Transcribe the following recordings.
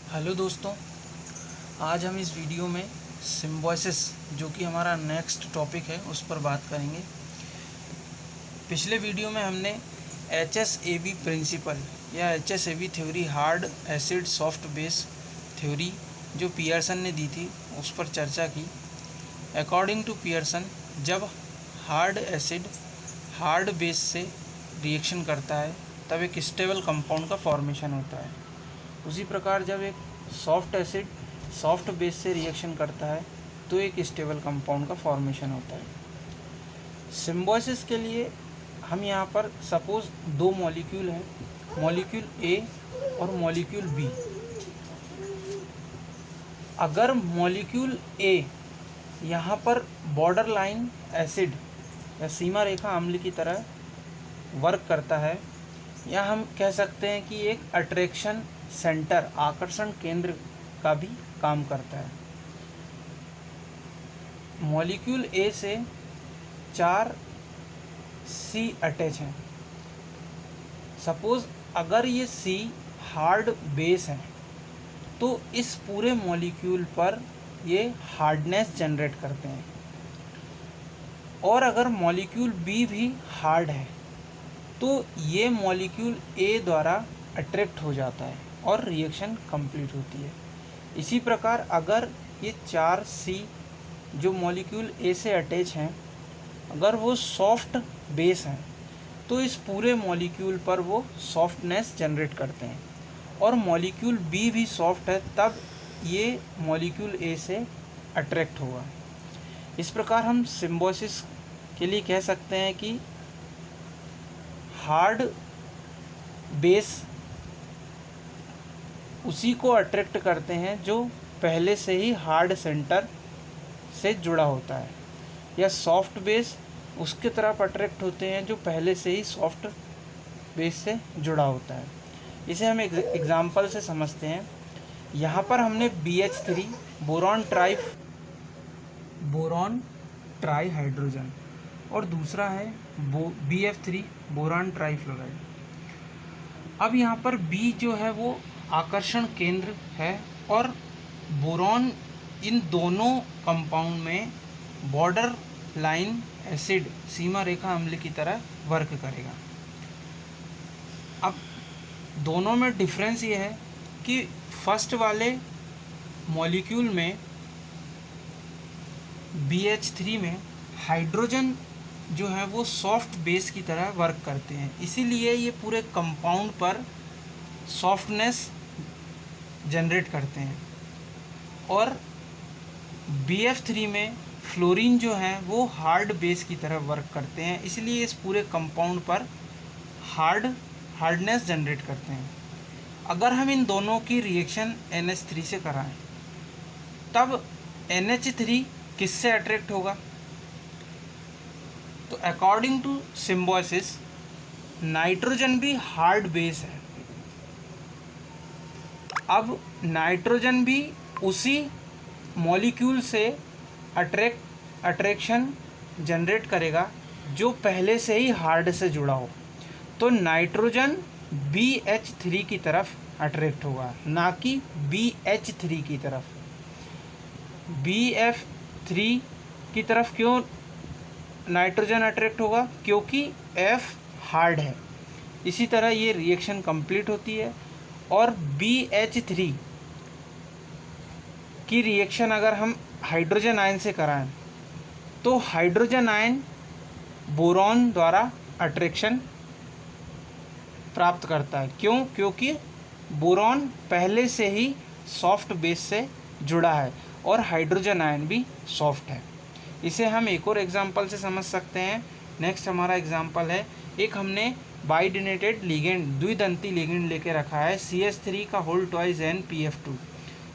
Hello दोस्तों, आज हम इस वीडियो में सिम्बायोसिस जो कि हमारा नेक्स्ट टॉपिक है उस पर बात करेंगे। पिछले वीडियो में हमने HSAB प्रिंसिपल या HSAB theory, hard acid soft base theory जो पियर्सन ने दी थी उस पर चर्चा की। अकॉर्डिंग टू पियर्सन, जब हार्ड एसिड हार्ड बेस से रिएक्शन करता है तब एक स्टेबल कंपाउंड का फॉर्मेशन होता है। उसी प्रकार जब एक सॉफ्ट एसिड सॉफ्ट बेस से रिएक्शन करता है तो एक स्टेबल कंपाउंड का फॉर्मेशन होता है। सिम्बायोसिस के लिए हम यहाँ पर सपोज दो मॉलिक्यूल हैं, मॉलिक्यूल ए और मॉलिक्यूल बी। अगर मॉलिक्यूल ए यहाँ पर बॉर्डर लाइन एसिड या सीमा रेखा अम्ल की तरह वर्क करता है, या हम कह सकते हैं कि एक अट्रैक्शन सेंटर, आकर्षण केंद्र का भी काम करता है। मॉलिक्यूल ए से 4 C अटैच हैं। सपोज अगर ये C हार्ड बेस है तो इस पूरे मॉलिक्यूल पर ये हार्डनेस जनरेट करते हैं, और अगर मॉलिक्यूल बी भी हार्ड है तो ये मॉलिक्यूल ए द्वारा अट्रैक्ट हो जाता है और रिएक्शन कंप्लीट होती है। इसी प्रकार अगर ये 4 C जो मॉलिक्यूल ए से अटैच हैं, अगर वो सॉफ्ट बेस हैं तो इस पूरे मॉलिक्यूल पर वो सॉफ्टनेस जनरेट करते हैं, और मॉलिक्यूल बी भी सॉफ्ट है तब ये मॉलिक्यूल ए से अट्रैक्ट होगा। इस प्रकार हम सिम्बायोसिस के लिए कह सकते हैं कि हार्ड बेस उसी को अट्रैक्ट करते हैं जो पहले से ही हार्ड सेंटर से जुड़ा होता है, या सॉफ्ट बेस उसके तरफ अट्रैक्ट होते हैं जो पहले से ही सॉफ्ट बेस से जुड़ा होता है। इसे हम एक एग्जाम्पल से समझते हैं। यहाँ पर हमने BH3 बोरॉन ट्राई हाइड्रोजन और दूसरा है BF3 बोरॉन ट्राईफ्लोराइड। अब यहाँ पर B जो है वो आकर्षण केंद्र है, और बोरॉन इन दोनों कंपाउंड में बॉर्डर लाइन एसिड, सीमा रेखा अम्ल की तरह वर्क करेगा। अब दोनों में डिफरेंस ये है कि फर्स्ट वाले मॉलिक्यूल में BH3 में हाइड्रोजन जो है वो सॉफ्ट बेस की तरह वर्क करते हैं, इसीलिए ये पूरे कंपाउंड पर सॉफ्टनेस जनरेट करते हैं। और BF3 में फ्लोरीन जो है वो हार्ड बेस की तरह वर्क करते हैं, इसलिए इस पूरे कंपाउंड पर हार्डनेस जनरेट करते हैं। अगर हम इन दोनों की रिएक्शन NH3 से कराएं तब NH3 किससे अट्रैक्ट होगा? तो अकॉर्डिंग टू सिम्बायोसिस नाइट्रोजन भी हार्ड बेस है। अब नाइट्रोजन भी उसी मॉलिक्यूल से अट्रैक्शन जनरेट करेगा जो पहले से ही हार्ड से जुड़ा हो, तो नाइट्रोजन BH3 की तरफ अट्रैक्ट होगा, ना कि BH3 की तरफ। BF3 की तरफ क्यों नाइट्रोजन अट्रैक्ट होगा? क्योंकि F हार्ड है। इसी तरह ये रिएक्शन कंप्लीट होती है, और BH3 की रिएक्शन अगर हम हाइड्रोजन आयन से कराएं तो हाइड्रोजन आयन बोरॉन द्वारा अट्रैक्शन प्राप्त करता है। क्यों? क्योंकि बोरॉन पहले से ही सॉफ्ट बेस से जुड़ा है और हाइड्रोजन आयन भी सॉफ्ट है। इसे हम एक और एग्जांपल से समझ सकते हैं। नेक्स्ट हमारा एग्जांपल है, एक हमने बाइडेनेटेड लिगेंड, द्विदंती लिगेंड लेके रखा है CH3 का होल ट्वाइस NPF2।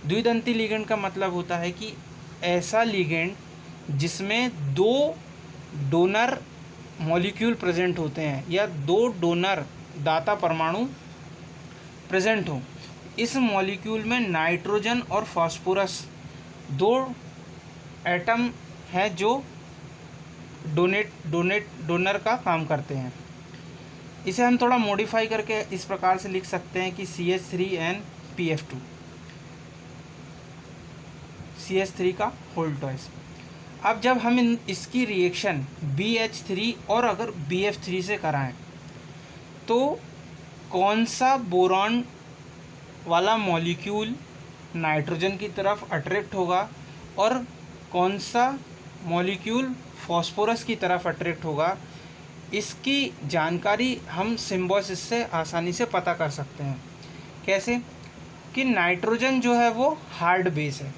द्विदंती लिगेंड का मतलब होता है कि ऐसा लिगेंड जिसमें 2 डोनर मॉलिक्यूल प्रेजेंट होते हैं, या 2 डोनर दाता परमाणु प्रेजेंट हो। इस मॉलिक्यूल में नाइट्रोजन और फास्फोरस 2 एटम हैं जो डोनर का काम करते हैं। इसे हम थोड़ा मॉडिफाई करके इस प्रकार से लिख सकते हैं कि CH3NPF2। CH3 का होल ट्वाइस। अब जब हम इसकी रिएक्शन BH3 और अगर BF3 से कराएं तो कौन सा बोरॉन वाला मॉलिक्यूल नाइट्रोजन की तरफ अट्रैक्ट होगा और कौन सा मॉलिक्यूल फॉस्फोरस की तरफ अट्रैक्ट होगा, इसकी जानकारी हम सिम्बोसिस से आसानी से पता कर सकते हैं। कैसे कि नाइट्रोजन जो है वो हार्ड बेस है,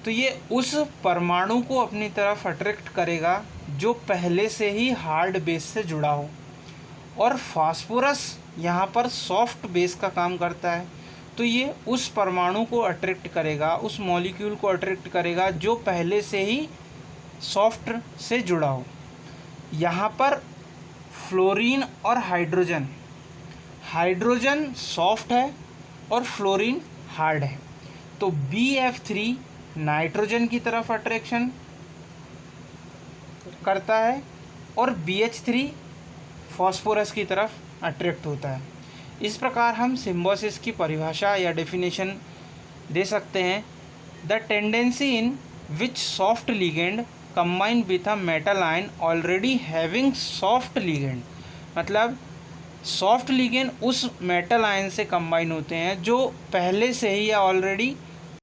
तो ये उस परमाणु को अपनी तरफ अट्रैक्ट करेगा जो पहले से ही हार्ड बेस से जुड़ा हो, और फास्फोरस यहाँ पर सॉफ्ट बेस का काम करता है, तो ये उस परमाणु को अट्रैक्ट करेगा, उस मॉलिक्यूल को अट्रैक्ट करेगा जो पहले से ही सॉफ्ट से जुड़ा हो। यहाँ पर फ्लोरीन और हाइड्रोजन, हाइड्रोजन सॉफ्ट है और फ्लोरीन हार्ड है, तो BF3 नाइट्रोजन की तरफ अट्रैक्शन करता है और BH3 फॉस्फोरस की तरफ अट्रैक्ट होता है। इस प्रकार हम सिम्बोसिस की परिभाषा या डेफिनेशन दे सकते हैं। The tendency in which soft ligand combine with a metal ion already having soft ligand, मतलब सॉफ्ट लिगेंड उस मेटल आयन से कंबाइन होते हैं जो पहले से ही या ऑलरेडी